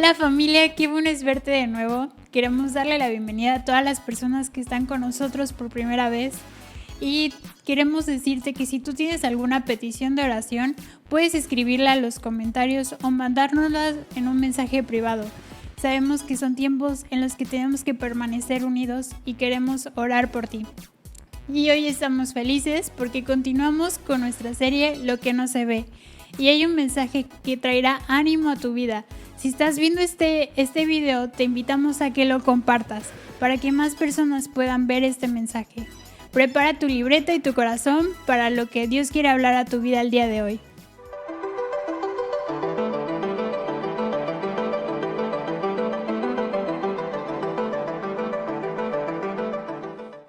Hola familia, qué bueno es verte de nuevo. Queremos darle la bienvenida a todas las personas que están con nosotros por primera vez y queremos decirte que si tú tienes alguna petición de oración, puedes escribirla en los comentarios o mandárnosla en un mensaje privado. Sabemos que son tiempos en los que tenemos que permanecer unidos y queremos orar por ti. Y hoy estamos felices porque continuamos con nuestra serie Lo que no se ve. Y hay un mensaje que traerá ánimo a tu vida. Si estás viendo este video, te invitamos a que lo compartas para que más personas puedan ver este mensaje. Prepara tu libreta y tu corazón para lo que Dios quiere hablar a tu vida el día de hoy.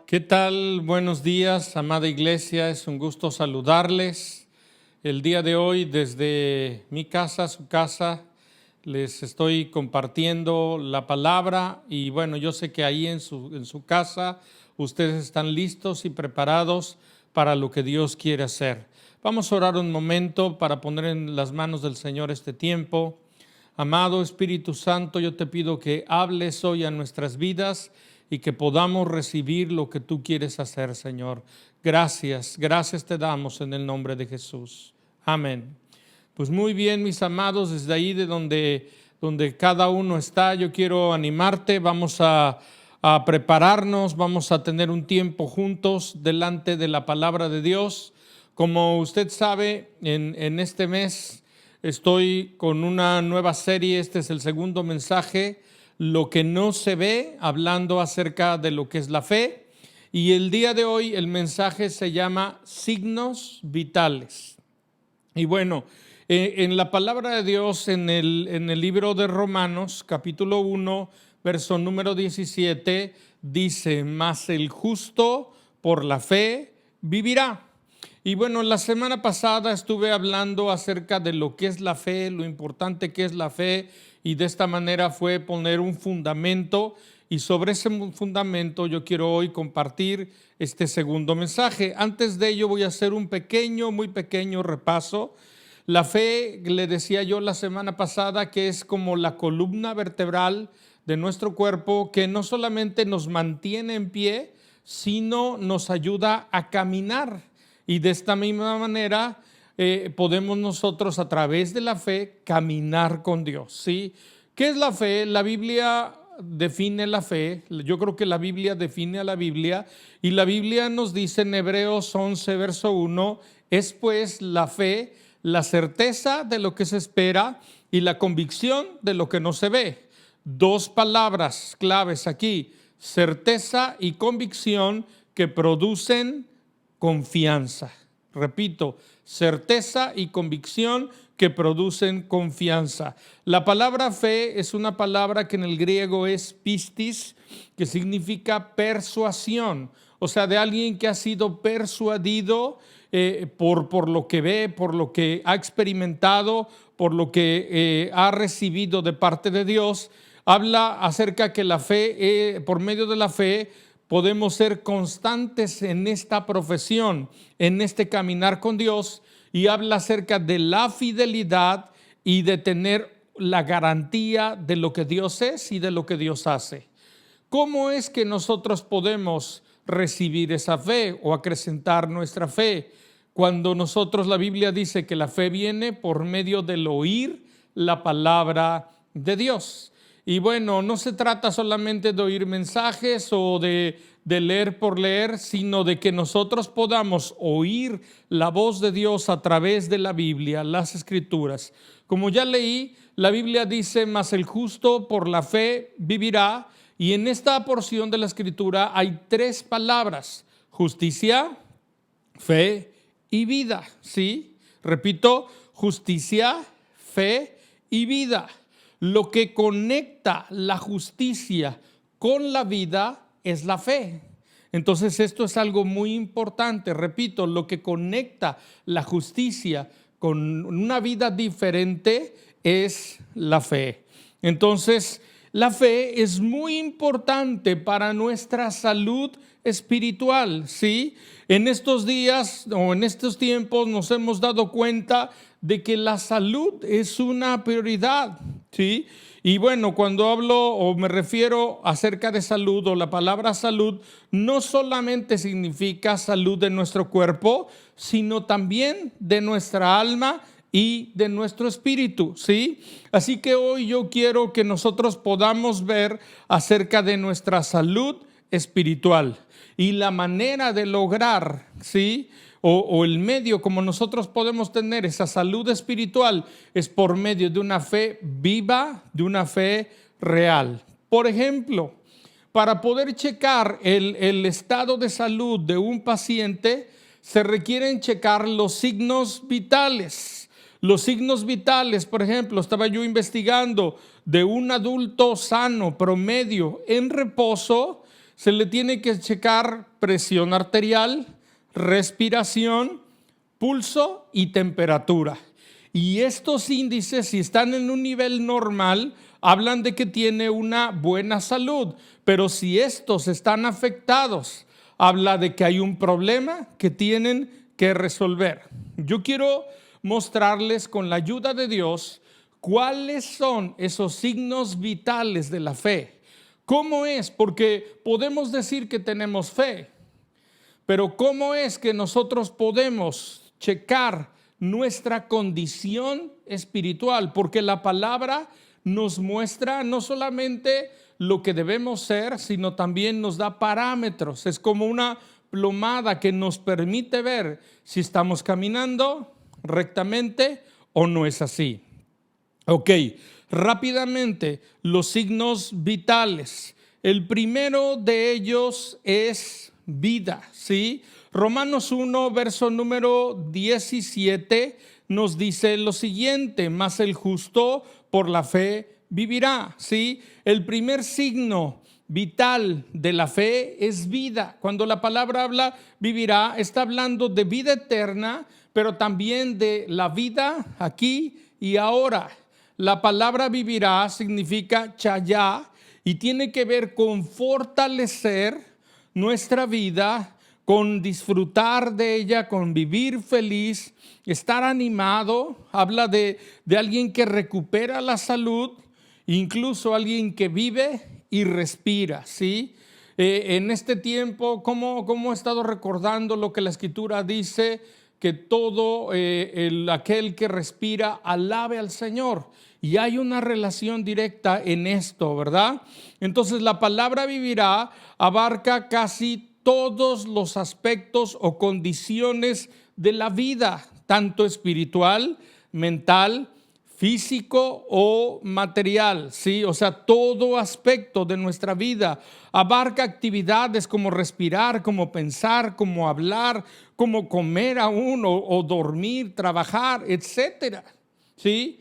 ¿Qué tal? Buenos días, amada iglesia. Es un gusto saludarles. El día de hoy, desde mi casa, su casa, les estoy compartiendo la palabra y bueno, yo sé que ahí en su casa ustedes están listos y preparados para lo que Dios quiere hacer. Vamos a orar un momento para poner en las manos del Señor este tiempo. Amado Espíritu Santo, yo te pido que hables hoy a nuestras vidas y que podamos recibir lo que tú quieres hacer, Señor. Gracias te damos en el nombre de Jesús. Amén. Pues muy bien, mis amados, desde ahí de donde cada uno está, yo quiero animarte. Vamos a prepararnos, vamos a tener un tiempo juntos delante de la palabra de Dios. Como usted sabe, en este mes estoy con una nueva serie. Este es el segundo mensaje, Lo que no se ve, hablando acerca de lo que es la fe. Y el día de hoy el mensaje se llama Signos Vitales. Y bueno, en la palabra de Dios, en el libro de Romanos, capítulo 1, verso número 17, dice: mas el justo por la fe vivirá. Y bueno, la semana pasada estuve hablando acerca de lo que es la fe, lo importante que es la fe, y de esta manera fue poner un fundamento, y sobre ese fundamento yo quiero hoy compartir este segundo mensaje. Antes de ello voy a hacer un muy pequeño repaso. La fe, le decía yo la semana pasada, que es como la columna vertebral de nuestro cuerpo, que no solamente nos mantiene en pie, sino nos ayuda a caminar. Y de esta misma manera podemos nosotros, a través de la fe, caminar con Dios, ¿sí? ¿Qué es la fe? La Biblia define la fe. Yo creo que la Biblia define a la Biblia, y la Biblia nos dice en Hebreos 11, verso 1, es pues la fe la certeza de lo que se espera y la convicción de lo que no se ve. Dos palabras claves aquí: certeza y convicción, que producen confianza. Repito, certeza y convicción que producen confianza. La palabra fe es una palabra que en el griego es pistis, que significa persuasión, o sea, de alguien que ha sido persuadido por lo que ve, por lo que ha experimentado, por lo que ha recibido de parte de Dios. Habla acerca que la fe, por medio de la fe, podemos ser constantes en esta profesión, en este caminar con Dios, y habla acerca de la fidelidad y de tener la garantía de lo que Dios es y de lo que Dios hace. ¿Cómo es que nosotros podemos recibir esa fe o acrecentar nuestra fe? Cuando nosotros, la Biblia dice que la fe viene por medio del oír la palabra de Dios. Y bueno, no se trata solamente de oír mensajes o de leer por leer, sino de que nosotros podamos oír la voz de Dios a través de la Biblia, las Escrituras. Como ya leí, la Biblia dice: mas el justo por la fe vivirá. Y en esta porción de la Escritura hay tres palabras: justicia, fe y vida, ¿sí? Repito, justicia, fe y vida. Lo que conecta la justicia con la vida es la fe. Entonces esto es algo muy importante. Repito, lo que conecta la justicia con una vida diferente es la fe. Entonces, la fe es muy importante para nuestra salud espiritual, ¿sí? En estos días o en estos tiempos nos hemos dado cuenta de que la salud es una prioridad, ¿sí? Y bueno, cuando hablo o me refiero acerca de salud o la palabra salud, no solamente significa salud de nuestro cuerpo, sino también de nuestra alma y de nuestro espíritu, ¿sí? Así que hoy yo quiero que nosotros podamos ver acerca de nuestra salud espiritual y la manera de lograr, ¿sí? O el medio como nosotros podemos tener esa salud espiritual es por medio de una fe viva, de una fe real. Por ejemplo, para poder checar el estado de salud de un paciente, se requieren checar los signos vitales. Los signos vitales, por ejemplo, estaba yo investigando de un adulto sano, promedio, en reposo, se le tiene que checar presión arterial, respiración, pulso y temperatura. Y estos índices, si están en un nivel normal, hablan de que tiene una buena salud. Pero si estos están afectados, habla de que hay un problema que tienen que resolver. Yo quiero mostrarles con la ayuda de Dios cuáles son esos signos vitales de la fe. ¿Cómo es? Porque podemos decir que tenemos fe, pero ¿cómo es que nosotros podemos checar nuestra condición espiritual? Porque la palabra nos muestra no solamente lo que debemos ser, sino también nos da parámetros. Es como una plomada que nos permite ver si estamos caminando rectamente o no es así. Ok, rápidamente los signos vitales. El primero de ellos es vida, ¿sí? Romanos 1, verso número 17 nos dice lo siguiente: mas el justo por la fe vivirá, ¿sí? El primer signo vital de la fe es vida. Cuando la palabra habla vivirá, está hablando de vida eterna, pero también de la vida aquí y ahora. La palabra vivirá significa chayá y tiene que ver con fortalecer nuestra vida, con disfrutar de ella, con vivir feliz, estar animado. Habla de alguien que recupera la salud, incluso alguien que vive y respira, ¿sí? En este tiempo, ¿cómo he estado recordando lo que la Escritura dice? Que todo aquel que respira alabe al Señor. Y hay una relación directa en esto, ¿verdad? Entonces la palabra vivirá abarca casi todos los aspectos o condiciones de la vida, tanto espiritual, mental, físico o material, ¿sí? O sea, todo aspecto de nuestra vida abarca actividades como respirar, como pensar, como hablar, como comer aún o dormir, trabajar, etcétera, ¿sí?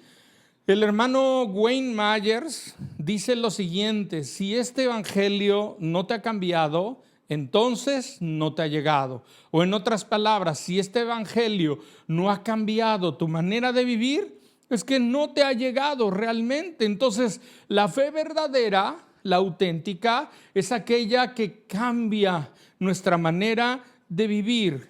El hermano Wayne Myers dice lo siguiente: si este evangelio no te ha cambiado, entonces no te ha llegado. O en otras palabras, si este evangelio no ha cambiado tu manera de vivir, es que no te ha llegado realmente. Entonces, la fe verdadera, la auténtica, es aquella que cambia nuestra manera de vivir,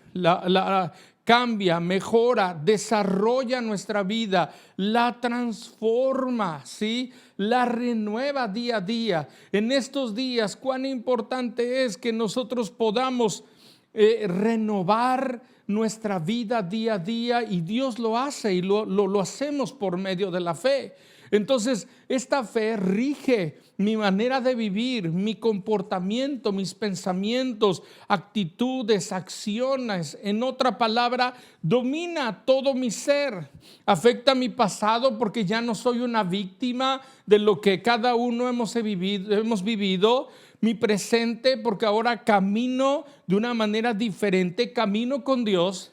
cambia, mejora, desarrolla nuestra vida, la transforma, ¿sí? La renueva día a día. En estos días, cuán importante es que nosotros podamos renovar nuestra vida día a día, y Dios lo hace y lo hacemos por medio de la fe. Entonces, esta fe rige mi manera de vivir, mi comportamiento, mis pensamientos, actitudes, acciones. En otra palabra, domina todo mi ser. Afecta mi pasado porque ya no soy una víctima de lo que cada uno hemos vivido. Mi presente porque ahora camino de una manera diferente, camino con Dios.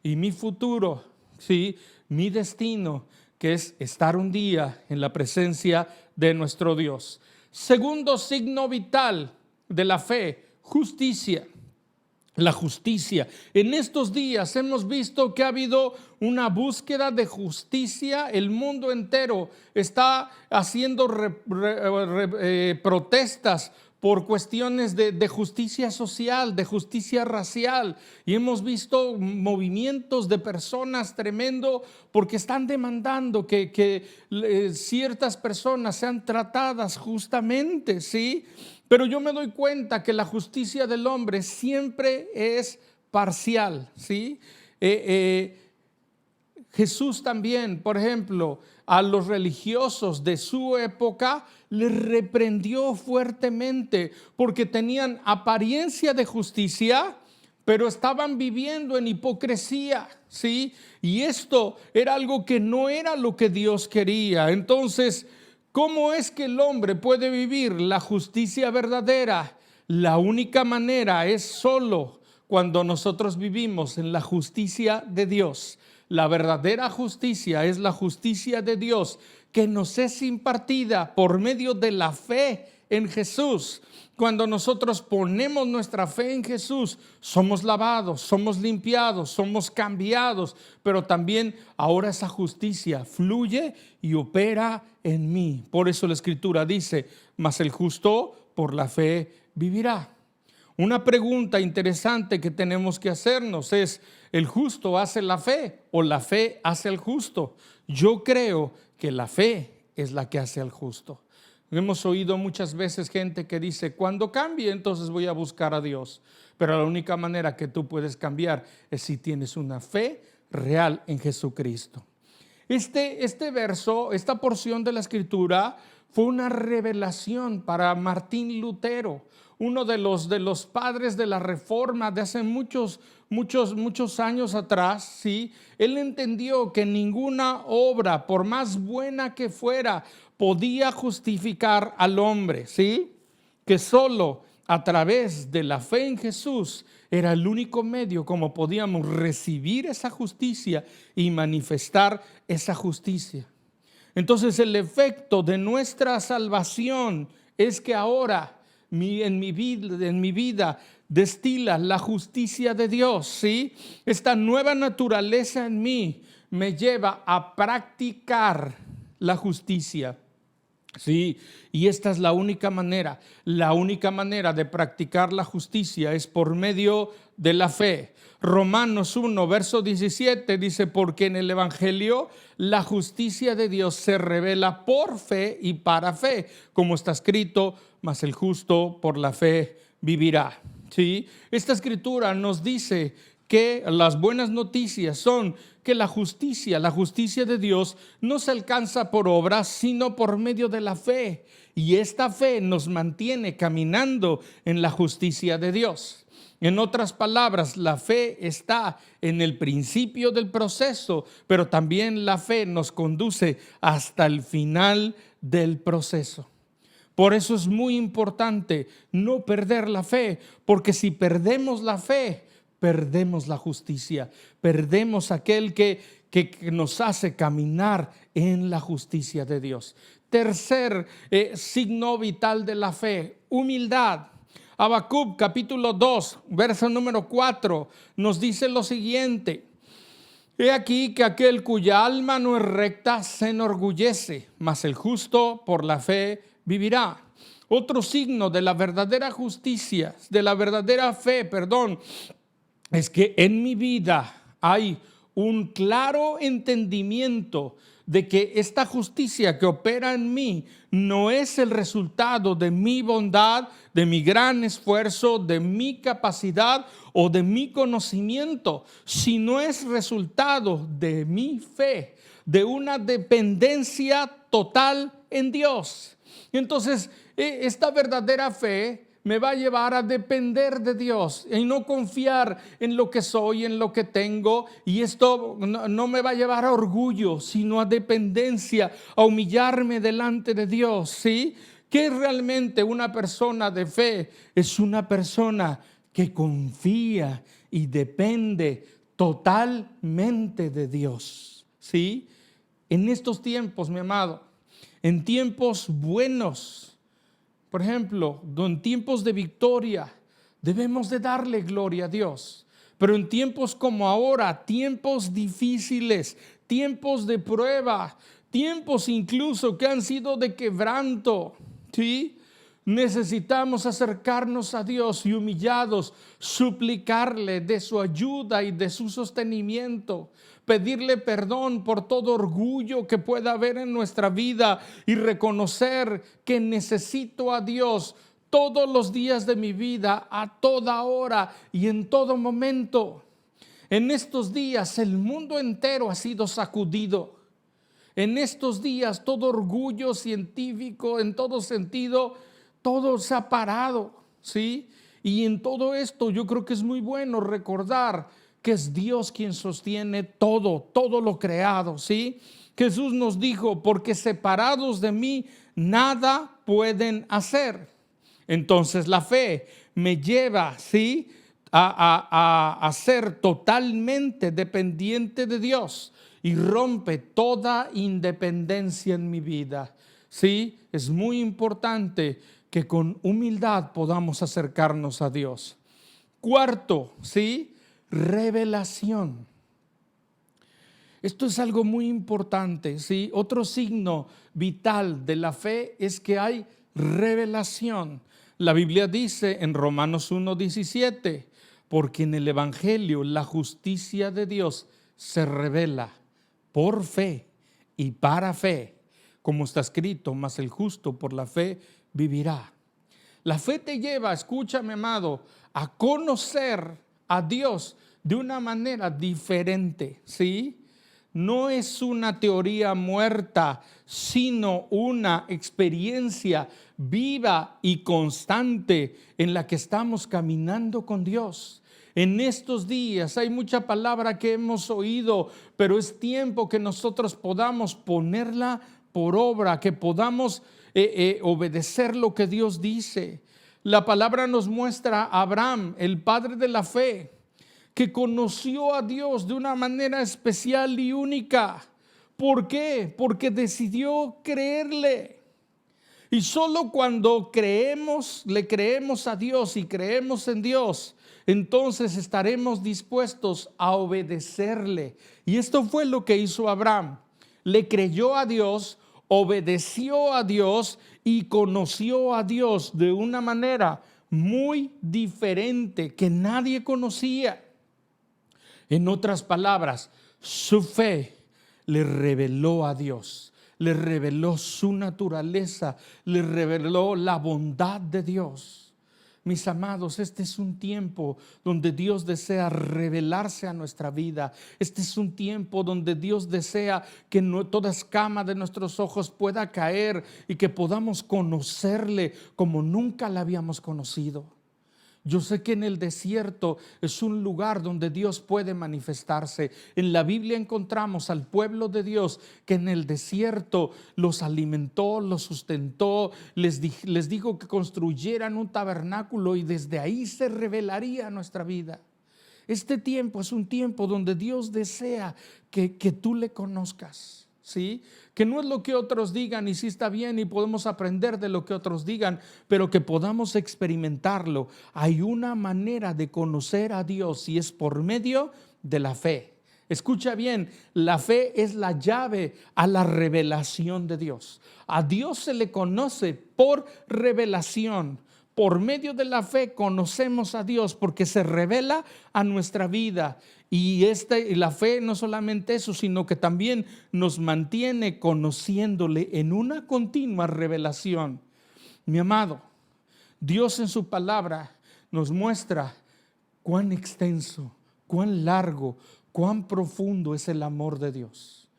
Y mi futuro, ¿sí? Mi destino, que es estar un día en la presencia de nuestro Dios. Segundo signo vital de la fe: justicia. La justicia. En estos días hemos visto que ha habido una búsqueda de justicia. El mundo entero está haciendo protestas por cuestiones de justicia social, de justicia racial. Y hemos visto movimientos de personas tremendo porque están demandando que ciertas personas sean tratadas justamente, ¿sí? Pero yo me doy cuenta que la justicia del hombre siempre es parcial, ¿sí? Jesús también, por ejemplo, a los religiosos de su época les reprendió fuertemente porque tenían apariencia de justicia, pero estaban viviendo en hipocresía, ¿sí? Y esto era algo que no era lo que Dios quería. Entonces, ¿cómo es que el hombre puede vivir la justicia verdadera? La única manera es solo cuando nosotros vivimos en la justicia de Dios. La verdadera justicia es la justicia de Dios que nos es impartida por medio de la fe en Jesús. Cuando nosotros ponemos nuestra fe en Jesús, somos lavados, somos limpiados, somos cambiados, pero también ahora esa justicia fluye y opera en mí. Por eso la Escritura dice, mas el justo por la fe vivirá. Una pregunta interesante que tenemos que hacernos es, ¿el justo hace la fe o la fe hace al justo? Yo creo que la fe es la que hace al justo. Hemos oído muchas veces gente que dice, cuando cambie entonces voy a buscar a Dios. Pero la única manera que tú puedes cambiar es si tienes una fe real en Jesucristo. Este verso, esta porción de la Escritura fue una revelación para Martín Lutero, uno de los padres de la Reforma de hace muchos años atrás, ¿sí? Él entendió que ninguna obra, por más buena que fuera, podía justificar al hombre, ¿sí? Que solo a través de la fe en Jesús era el único medio como podíamos recibir esa justicia y manifestar esa justicia. Entonces el efecto de nuestra salvación es que ahora en mi vida destila la justicia de Dios, ¿sí? Esta nueva naturaleza en mí me lleva a practicar la justicia, ¿sí? Y esta es la única manera de practicar la justicia es por medio de la fe. Romanos 1, verso 17 dice, porque en el Evangelio la justicia de Dios se revela por fe y para fe, como está escrito, mas el justo por la fe vivirá. ¿Sí? Esta escritura nos dice que las buenas noticias son que la justicia de Dios no se alcanza por obras, sino por medio de la fe. Y esta fe nos mantiene caminando en la justicia de Dios. En otras palabras, la fe está en el principio del proceso, pero también la fe nos conduce hasta el final del proceso. Por eso es muy importante no perder la fe, porque si perdemos la fe, perdemos la justicia, perdemos aquel que nos hace caminar en la justicia de Dios. Tercer signo vital de la fe, humildad. Habacuc capítulo 2, verso número 4 nos dice lo siguiente: he aquí que aquel cuya alma no es recta se enorgullece, mas el justo por la fe vivirá. Otro signo de la verdadera justicia, de la verdadera fe, es que en mi vida hay un claro entendimiento de que esta justicia que opera en mí no es el resultado de mi bondad, de mi gran esfuerzo, de mi capacidad o de mi conocimiento, sino es resultado de mi fe, de una dependencia total en Dios. Entonces, esta verdadera fe me va a llevar a depender de Dios y no confiar en lo que soy, en lo que tengo. Y esto no me va a llevar a orgullo, sino a dependencia, a humillarme delante de Dios, ¿sí? ¿Qué es realmente una persona de fe? Es una persona que confía y depende totalmente de Dios, ¿sí? En estos tiempos, mi amado, en tiempos buenos, por ejemplo, en tiempos de victoria, debemos de darle gloria a Dios. Pero en tiempos como ahora, tiempos difíciles, tiempos de prueba, tiempos incluso que han sido de quebranto, ¿sí? Necesitamos acercarnos a Dios y humillados, suplicarle de su ayuda y de su sostenimiento, pedirle perdón por todo orgullo que pueda haber en nuestra vida y reconocer que necesito a Dios todos los días de mi vida, a toda hora y en todo momento. En estos días el mundo entero ha sido sacudido. En estos días todo orgullo científico, en todo sentido, todo se ha parado, ¿sí? Y en todo esto yo creo que es muy bueno recordar que es Dios quien sostiene todo lo creado, ¿sí? Jesús nos dijo, porque separados de mí nada pueden hacer. Entonces la fe me lleva, ¿sí?, a ser totalmente dependiente de Dios y rompe toda independencia en mi vida. Sí, es muy importante que con humildad podamos acercarnos a Dios. Cuarto, ¿sí?, revelación. Esto es algo muy importante, ¿sí? Otro signo vital de la fe es que hay revelación. La Biblia dice en Romanos 1:17, porque en el Evangelio la justicia de Dios se revela por fe y para fe, como está escrito, mas el justo por la fe vivirá. La fe te lleva, escúchame amado, a conocer a Dios de una manera diferente, ¿sí? No es una teoría muerta, sino una experiencia viva y constante en la que estamos caminando con Dios. En estos días hay mucha palabra que hemos oído, pero es tiempo que nosotros podamos ponerla por obra, que podamos obedecer lo que Dios dice. La palabra nos muestra a Abraham, el padre de la fe, que conoció a Dios de una manera especial y única. ¿Por qué? Porque decidió creerle. Y solo cuando le creemos a Dios y creemos en Dios, entonces estaremos dispuestos a obedecerle. Y esto fue lo que hizo Abraham. Le creyó a Dios, obedeció a Dios y conoció a Dios de una manera muy diferente que nadie conocía. En otras palabras, su fe le reveló a Dios, le reveló su naturaleza, le reveló la bondad de Dios. Mis amados, este es un tiempo donde Dios desea revelarse a nuestra vida. Este es un tiempo donde Dios desea que toda escama de nuestros ojos pueda caer y que podamos conocerle como nunca la habíamos conocido. Yo sé que en el desierto es un lugar donde Dios puede manifestarse. En la Biblia encontramos al pueblo de Dios que en el desierto los alimentó, los sustentó, les dijo que construyeran un tabernáculo y desde ahí se revelaría nuestra vida. Este tiempo es un tiempo donde Dios desea que tú le conozcas. ¿Sí? Que no es lo que otros digan y sí está bien y podemos aprender de lo que otros digan, pero que podamos experimentarlo. Hay una manera de conocer a Dios y es por medio de la fe. Escucha bien, la fe es la llave a la revelación de Dios. A Dios se le conoce por revelación. Por medio de la fe conocemos a Dios porque se revela a nuestra vida. Y la fe no solamente eso, sino que también nos mantiene conociéndole en una continua revelación. Mi amado, Dios en su palabra nos muestra cuán extenso, cuán largo, cuán profundo es el amor de Dios.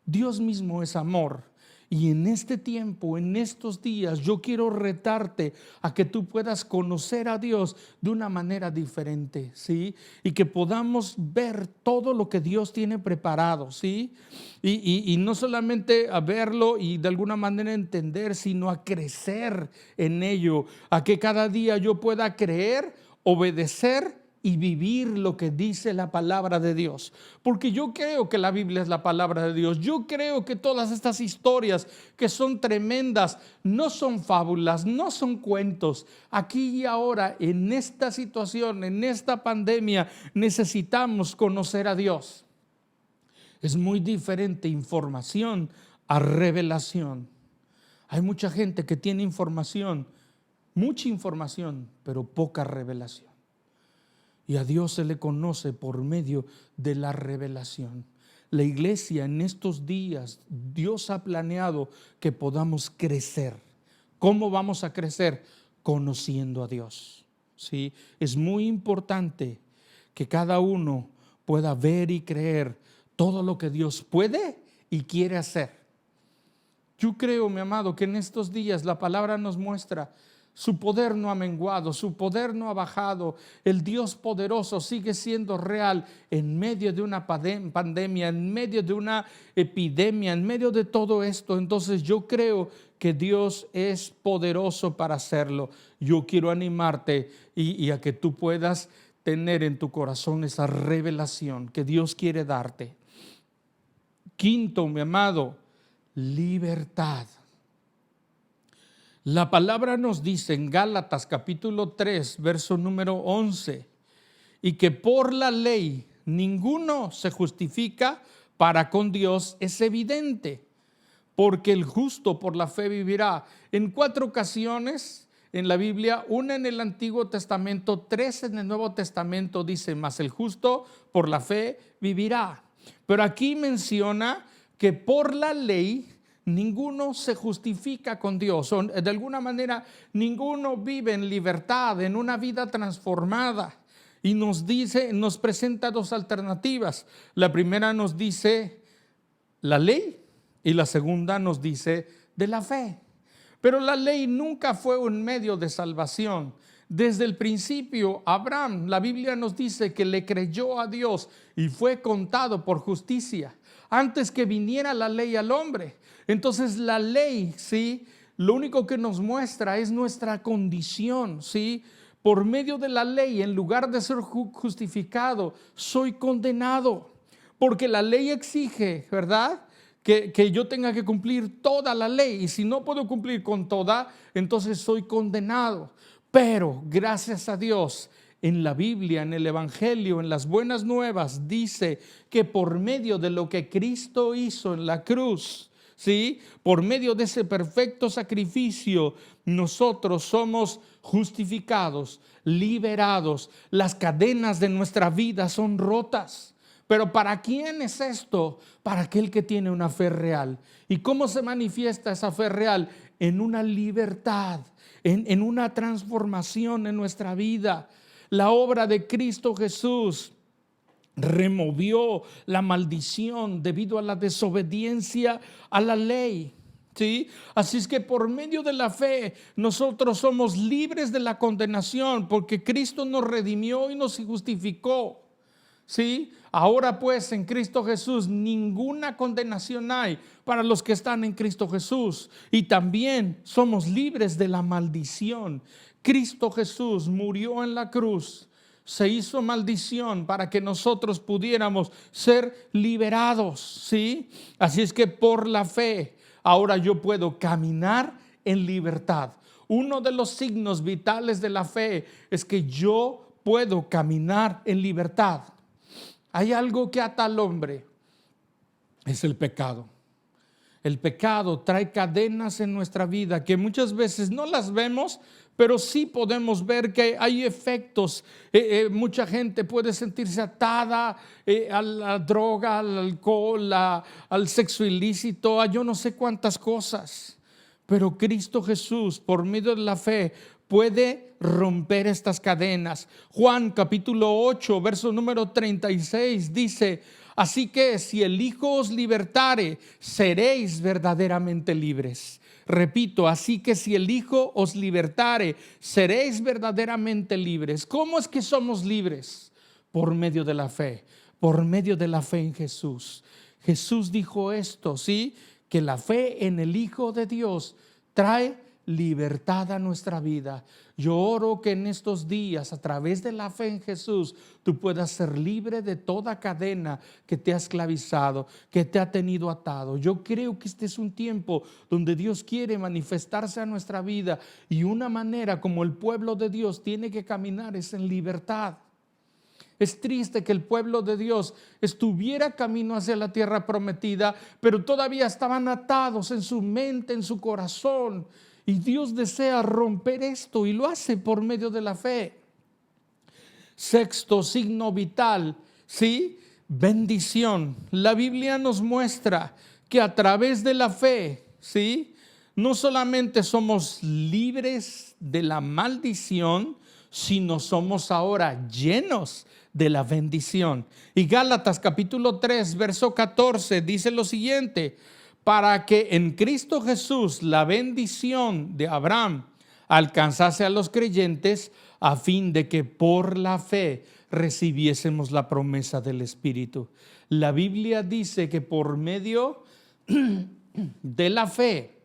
Dios mismo es amor. Y en este tiempo, en estos días, yo quiero retarte a que tú puedas conocer a Dios de una manera diferente, ¿sí? Y que podamos ver todo lo que Dios tiene preparado, ¿sí? Y no solamente a verlo y de alguna manera entender, sino a crecer en ello, a que cada día yo pueda creer, obedecer y vivir lo que dice la palabra de Dios. Porque yo creo que la Biblia es la palabra de Dios. Yo creo que todas estas historias que son tremendas no son fábulas, no son cuentos. Aquí y ahora, en esta situación, en esta pandemia, necesitamos conocer a Dios. Es muy diferente información a revelación. Hay mucha gente que tiene información, mucha información, pero poca revelación. Y a Dios se le conoce por medio de la revelación. La iglesia en estos días, Dios ha planeado que podamos crecer. ¿Cómo vamos a crecer? Conociendo a Dios. ¿Sí? Es muy importante que cada uno pueda ver y creer todo lo que Dios puede y quiere hacer. Yo creo, mi amado, que en estos días la palabra nos muestra su poder no ha menguado, su poder no ha bajado. El Dios poderoso sigue siendo real en medio de una pandemia, en medio de una epidemia, en medio de todo esto. Entonces yo creo que Dios es poderoso para hacerlo. Yo quiero animarte y a que tú puedas tener en tu corazón esa revelación que Dios quiere darte. Quinto, mi amado, libertad. La palabra nos dice en Gálatas capítulo 3, verso número 11, y que por la ley ninguno se justifica para con Dios, es evidente, porque el justo por la fe vivirá. En 4 ocasiones en la Biblia, una en el Antiguo Testamento, 3 en el Nuevo Testamento, dice, mas el justo por la fe vivirá. Pero aquí menciona que por la ley ninguno se justifica con Dios, o de alguna manera ninguno vive en libertad, en una vida transformada. Y nos presenta 2 alternativas. La primera nos dice la ley y la segunda nos dice de la fe. Pero la ley nunca fue un medio de salvación. Desde el principio, Abraham, la Biblia nos dice que le creyó a Dios y fue contado por justicia antes que viniera la ley al hombre. Entonces la ley, ¿sí?, lo único que nos muestra es nuestra condición, ¿sí? Por medio de la ley, en lugar de ser justificado, soy condenado. Porque la ley exige, ¿verdad?, que yo tenga que cumplir toda la ley. Y si no puedo cumplir con toda, entonces soy condenado. Pero gracias a Dios, en la Biblia, en el Evangelio, en las buenas nuevas, dice que por medio de lo que Cristo hizo en la cruz, ¿sí?, por medio de ese perfecto sacrificio, nosotros somos justificados, liberados. Las cadenas de nuestra vida son rotas. Pero ¿para quién es esto? Para aquel que tiene una fe real. ¿Y cómo se manifiesta esa fe real? En una libertad, en una transformación en nuestra vida. La obra de Cristo Jesús removió la maldición debido a la desobediencia a la ley. ¿Sí? Así es que por medio de la fe nosotros somos libres de la condenación, porque Cristo nos redimió y nos justificó. ¿Sí? Ahora pues en Cristo Jesús ninguna condenación hay para los que están en Cristo Jesús, y también somos libres de la maldición. Cristo Jesús murió en la cruz, se hizo maldición para que nosotros pudiéramos ser liberados, ¿sí? Así es que por la fe ahora yo puedo caminar en libertad. Uno de los signos vitales de la fe es que yo puedo caminar en libertad. Hay algo que ata al hombre, es el pecado. El pecado trae cadenas en nuestra vida que muchas veces no las vemos, pero sí podemos ver que hay efectos. Mucha gente puede sentirse atada a la droga, al alcohol, al sexo ilícito, a yo no sé cuántas cosas. Pero Cristo Jesús, por medio de la fe, puede romper estas cadenas. Juan capítulo 8, verso número 36 dice: así que si el Hijo os libertare, seréis verdaderamente libres. Repito, así que si el Hijo os libertare, seréis verdaderamente libres. ¿Cómo es que somos libres? Por medio de la fe, por medio de la fe en Jesús. Jesús dijo esto, ¿sí?, que la fe en el Hijo de Dios trae libertad a nuestra vida. Yo oro que en estos días, a través de la fe en Jesús, tú puedas ser libre de toda cadena que te ha esclavizado, que te ha tenido atado. Yo creo que este es un tiempo donde Dios quiere manifestarse a nuestra vida, y una manera como el pueblo de Dios tiene que caminar es en libertad. Es triste que el pueblo de Dios estuviera camino hacia la tierra prometida, pero todavía estaban atados en su mente, en su corazón. Y Dios desea romper esto y lo hace por medio de la fe. Sexto signo vital, ¿sí? Bendición. La Biblia nos muestra que a través de la fe, ¿sí?, no solamente somos libres de la maldición, sino somos ahora llenos de la bendición. Y Gálatas capítulo 3, verso 14 dice lo siguiente: para que en Cristo Jesús la bendición de Abraham alcanzase a los creyentes, a fin de que por la fe recibiésemos la promesa del Espíritu. La Biblia dice que por medio de la fe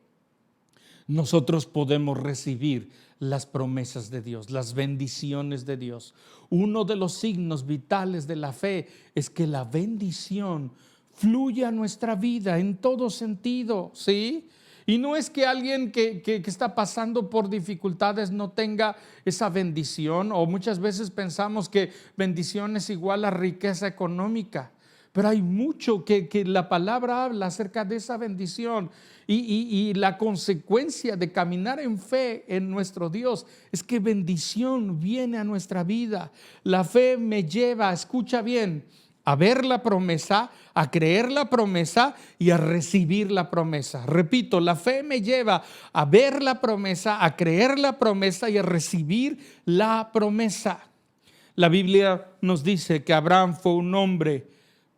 nosotros podemos recibir las promesas de Dios, las bendiciones de Dios. Uno de los signos vitales de la fe es que la bendición fluye a nuestra vida en todo sentido, ¿sí? Y no es que alguien que está pasando por dificultades no tenga esa bendición, o muchas veces pensamos que bendición es igual a riqueza económica. Pero hay mucho que la palabra habla acerca de esa bendición y la consecuencia de caminar en fe en nuestro Dios es que bendición viene a nuestra vida. La fe me lleva, escucha bien, a ver la promesa, a creer la promesa y a recibir la promesa. Repito, la fe me lleva a ver la promesa, a creer la promesa y a recibir la promesa. La Biblia nos dice que Abraham fue un hombre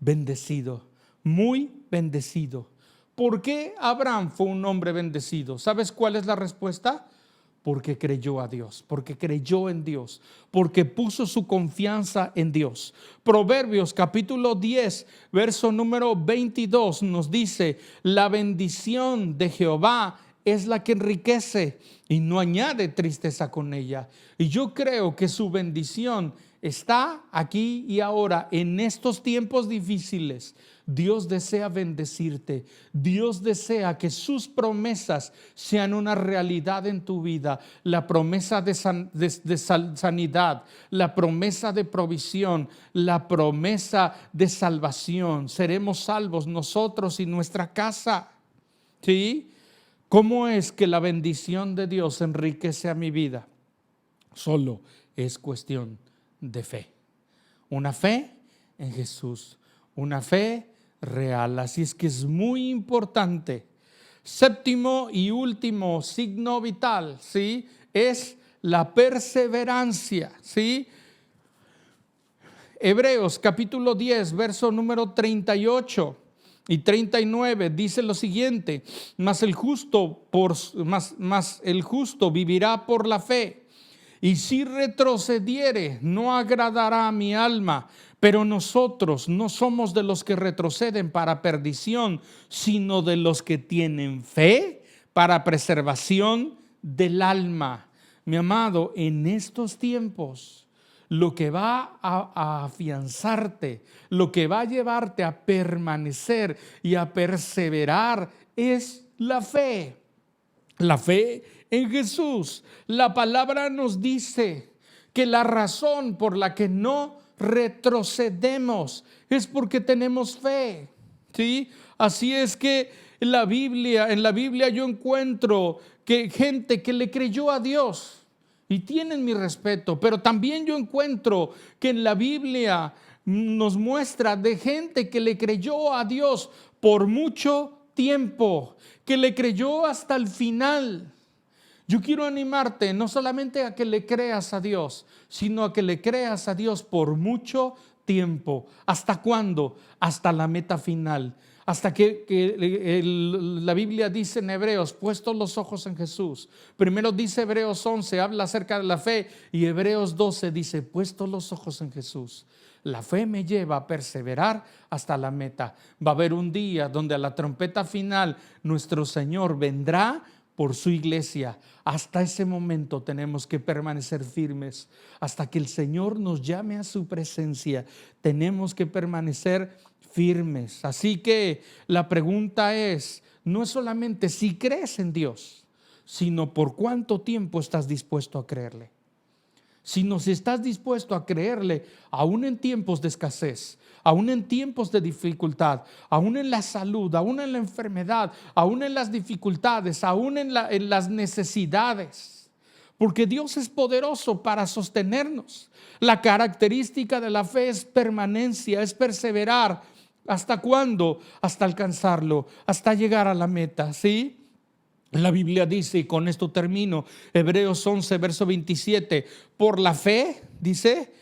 bendecido, muy bendecido. ¿Por qué Abraham fue un hombre bendecido? ¿Sabes cuál es la respuesta? Porque creyó a Dios, porque creyó en Dios, porque puso su confianza en Dios. Proverbios capítulo 10, verso número 22 nos dice: la bendición de Jehová es la que enriquece y no añade tristeza con ella. Y yo creo que su bendición está aquí y ahora en estos tiempos difíciles. Dios desea bendecirte. Dios desea que sus promesas sean una realidad en tu vida. La promesa de sanidad, la promesa de provisión, la promesa de salvación. Seremos salvos nosotros y nuestra casa. ¿Sí? ¿Cómo es que la bendición de Dios enriquece a mi vida? Solo es cuestión de fe. Una fe en Jesús, una fe real. Así es que es muy importante. Séptimo y último signo vital, ¿sí?, es la perseverancia, ¿sí? Hebreos capítulo 10, verso número 38 y 39 dice lo siguiente: mas el justo vivirá por la fe. Y si retrocediere, no agradará a mi alma. Pero nosotros no somos de los que retroceden para perdición, sino de los que tienen fe para preservación del alma. Mi amado, en estos tiempos, lo que va a afianzarte, lo que va a llevarte a permanecer y a perseverar es la fe. La fe en Jesús. La palabra nos dice que la razón por la que no retrocedemos es porque tenemos fe, ¿sí? Así es que en la Biblia yo encuentro que gente que le creyó a Dios y tienen mi respeto, pero también yo encuentro que en la Biblia nos muestra de gente que le creyó a Dios por mucho tiempo, que le creyó hasta el final. Yo quiero animarte no solamente a que le creas a Dios, sino a que le creas a Dios por mucho tiempo. ¿Hasta cuándo? Hasta la meta final. Hasta que la Biblia dice en Hebreos, puestos los ojos en Jesús. Primero dice Hebreos 11, habla acerca de la fe, y Hebreos 12 dice, puestos los ojos en Jesús. La fe me lleva a perseverar hasta la meta. Va a haber un día donde a la trompeta final nuestro Señor vendrá por su iglesia. Hasta ese momento tenemos que permanecer firmes. Hasta que el Señor nos llame a su presencia, tenemos que permanecer firmes. Así que la pregunta es, no es solamente si crees en Dios, sino por cuánto tiempo estás dispuesto a creerle. Si estás dispuesto a creerle, aún en tiempos de escasez, aún en tiempos de dificultad, aún en la salud, aún en la enfermedad, aún en las dificultades, aún en las necesidades. Porque Dios es poderoso para sostenernos. La característica de la fe es permanencia, es perseverar. ¿Hasta cuándo? Hasta alcanzarlo, hasta llegar a la meta, ¿sí? La Biblia dice, y con esto termino, Hebreos 11, verso 27, por la fe, dice,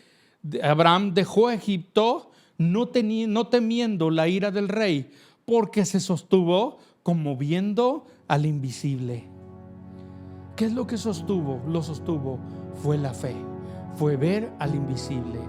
Abraham dejó Egipto no temiendo la ira del rey, porque se sostuvo como viendo al invisible. ¿Qué es lo que sostuvo? Lo sostuvo fue la fe, fue ver al invisible,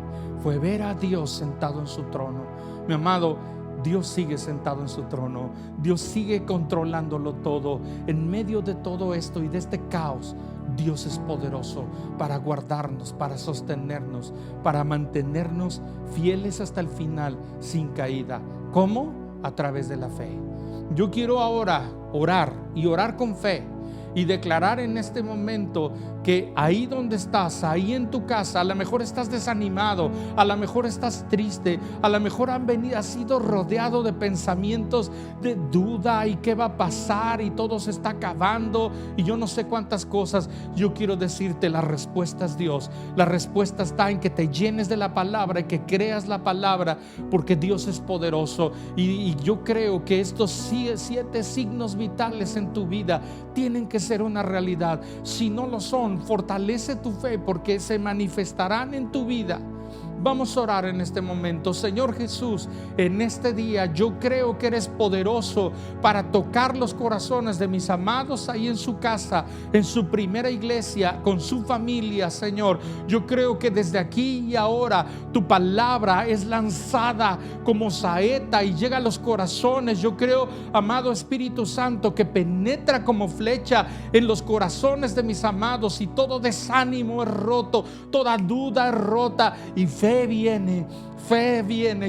fue ver a Dios sentado en su trono. Mi amado, Dios sigue sentado en su trono, Dios sigue controlándolo todo. En medio de todo esto y de este caos, Dios es poderoso para guardarnos, para sostenernos, para mantenernos fieles hasta el final, sin caída. ¿Cómo? A través de la fe. Yo quiero ahora orar y orar con fe y declarar en este momento que ahí donde estás, ahí en tu casa, a lo mejor estás desanimado, a lo mejor estás triste, a lo mejor has sido rodeado de pensamientos de duda y qué va a pasar y todo se está acabando y yo no sé cuántas cosas. Yo quiero decirte, la respuesta es Dios. La respuesta está en que te llenes de la palabra y que creas la palabra, porque Dios es poderoso. Y yo creo que estos 7 signos vitales en tu vida tienen que ser una realidad. Si no lo son, fortalece tu fe, porque se manifestarán en tu vida. Vamos a orar en este momento. Señor Jesús, en este día yo creo que eres poderoso para tocar los corazones de mis amados ahí en su casa, en su primera iglesia, con su familia. Señor, yo creo que desde aquí y ahora tu palabra es lanzada como saeta y llega a los corazones. Yo creo, amado Espíritu Santo, que penetra como flecha en los corazones de mis amados y todo desánimo es roto, toda duda es rota y fe viene.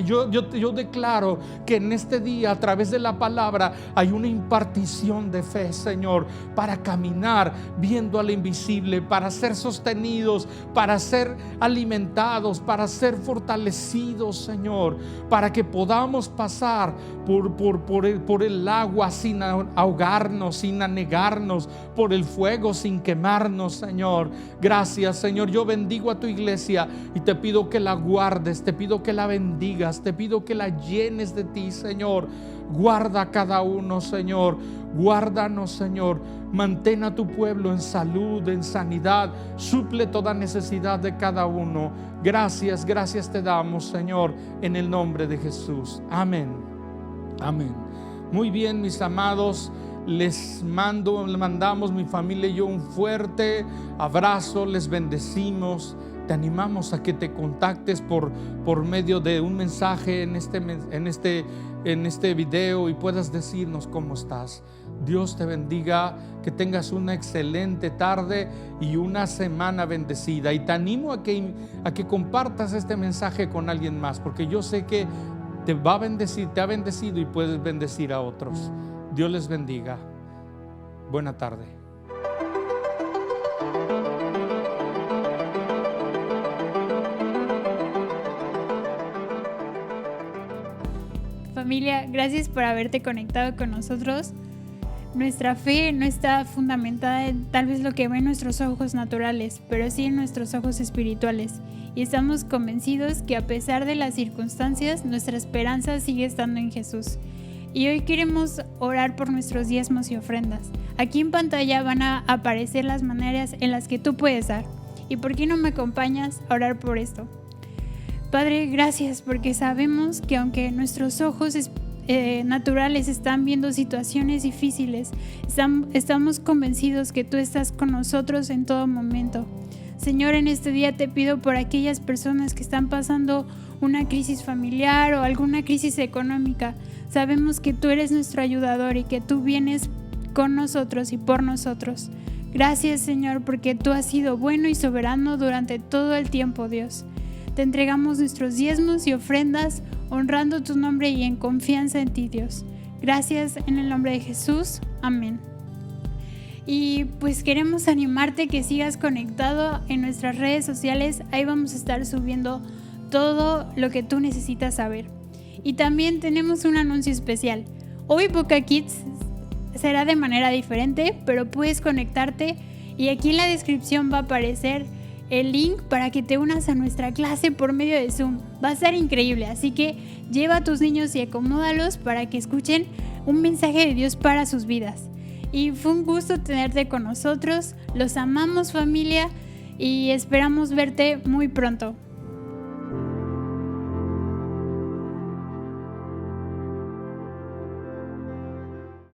Yo declaro que en este día, a través de la palabra, hay una impartición de fe, Señor, para caminar viendo al invisible, para ser sostenidos, para ser alimentados, para ser fortalecidos, Señor, para que podamos pasar por el agua sin ahogarnos, sin anegarnos, por el fuego sin quemarnos, Señor. Gracias, Señor. Yo bendigo a tu iglesia y te pido que la guardes, te pido que la bendigas, te pido que la llenes de ti, Señor. Guarda a cada uno, Señor. Guárdanos, Señor. Mantén a tu pueblo en salud, en sanidad. Suple toda necesidad de cada uno. Gracias te damos, Señor, en el nombre de Jesús. Amén. Amén. Muy bien, mis amados. Les mandamos mi familia y yo un fuerte abrazo. Les bendecimos. Te animamos a que te contactes por medio de un mensaje en este video y puedas decirnos cómo estás. Dios te bendiga, que tengas una excelente tarde y una semana bendecida. Y te animo a que compartas este mensaje con alguien más, porque yo sé que te va a bendecir, te ha bendecido y puedes bendecir a otros. Dios les bendiga. Buena tarde. Familia, gracias por haberte conectado con nosotros. Nuestra fe no está fundamentada en tal vez lo que ven nuestros ojos naturales, pero sí en nuestros ojos espirituales. Y estamos convencidos que a pesar de las circunstancias, nuestra esperanza sigue estando en Jesús. Y hoy queremos orar por nuestros diezmos y ofrendas. Aquí en pantalla van a aparecer las maneras en las que tú puedes dar. ¿Y por qué no me acompañas a orar por esto? Padre, gracias, porque sabemos que aunque nuestros ojos naturales están viendo situaciones difíciles, estamos convencidos que tú estás con nosotros en todo momento. Señor, en este día te pido por aquellas personas que están pasando una crisis familiar o alguna crisis económica. Sabemos que tú eres nuestro ayudador y que tú vienes con nosotros y por nosotros. Gracias, Señor, porque tú has sido bueno y soberano durante todo el tiempo, Dios. Te entregamos nuestros diezmos y ofrendas, honrando tu nombre y en confianza en ti, Dios. Gracias en el nombre de Jesús. Amén. Y pues queremos animarte que sigas conectado en nuestras redes sociales. Ahí vamos a estar subiendo todo lo que tú necesitas saber. Y también tenemos un anuncio especial. Hoy Boca Kids será de manera diferente, pero puedes conectarte y aquí en la descripción va a aparecer el link para que te unas a nuestra clase por medio de Zoom. Va a ser increíble, así que lleva a tus niños y acomódalos para que escuchen un mensaje de Dios para sus vidas. Y fue un gusto tenerte con nosotros. Los amamos, familia, y esperamos verte muy pronto.